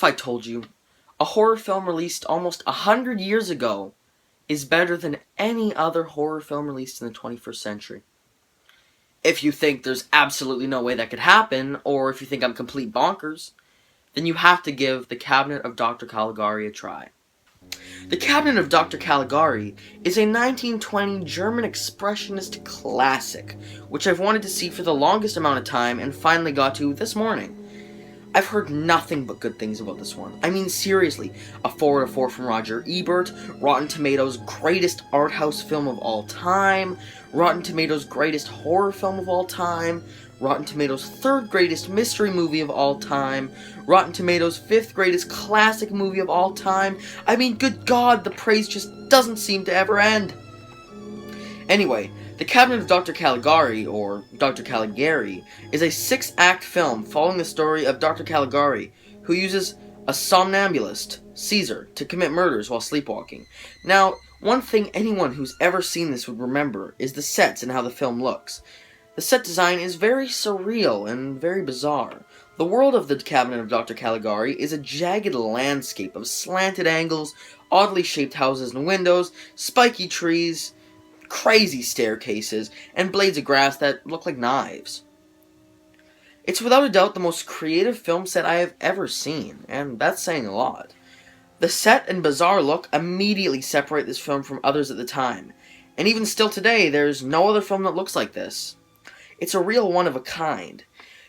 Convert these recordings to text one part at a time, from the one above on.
if I told you a horror film released almost 100 years ago is better than any other horror film released in the 21st century? If you think there's absolutely no way that could happen, or if you think I'm complete bonkers, then you have to give The Cabinet of Dr. Caligari a try. The Cabinet of Dr. Caligari is a 1920 German expressionist classic, which I've wanted to see for the longest amount of time and finally got to this morning. I've heard nothing but good things about this one. I mean, seriously, a 4 out of 4 from Roger Ebert, Rotten Tomatoes' greatest art house film of all time, Rotten Tomatoes' greatest horror film of all time, Rotten Tomatoes' third greatest mystery movie of all time, Rotten Tomatoes' fifth greatest classic movie of all time. I mean, good God, the praise just doesn't seem to ever end. Anyway, The Cabinet of Dr. Caligari, or Dr. Caligari, is a 6-act film following the story of Dr. Caligari, who uses a somnambulist, Caesar, to commit murders while sleepwalking. Now, one thing anyone who's ever seen this would remember is the sets and how the film looks. The set design is very surreal and very bizarre. The world of The Cabinet of Dr. Caligari is a jagged landscape of slanted angles, oddly shaped houses and windows, spiky trees, crazy staircases, and blades of grass that look like knives. It's without a doubt the most creative film set I have ever seen, and that's saying a lot. The set and bizarre look immediately separate this film from others at the time, and even still today, there's no other film that looks like this. It's a real one-of-a-kind.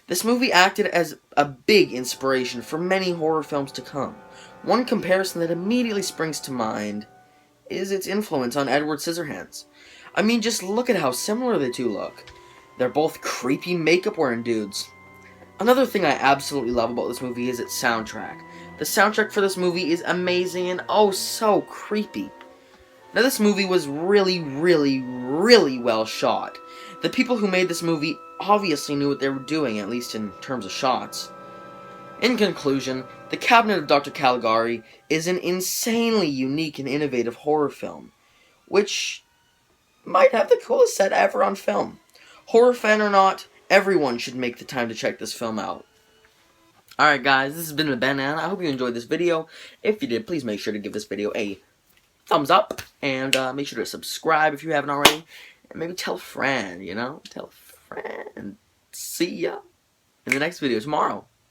This movie acted as a big inspiration for many horror films to come. One comparison that immediately springs to mind is its influence on Edward Scissorhands. I mean, just look at how similar the two look. They're both creepy makeup-wearing dudes. Another thing I absolutely love about this movie is its soundtrack. The soundtrack for this movie is amazing and oh so creepy. Now this movie was really well shot. The people who made this movie obviously knew what they were doing, at least in terms of shots. In conclusion, The Cabinet of Dr. Caligari is an insanely unique and innovative horror film, which might have the coolest set ever on film. Horror fan or not, everyone should make the time to check this film out. Alright guys, this has been Benana. I hope you enjoyed this video. If you did, please make sure to give this video a thumbs up, and make sure to subscribe if you haven't already, and maybe tell a friend, tell a friend. See ya in the next video tomorrow.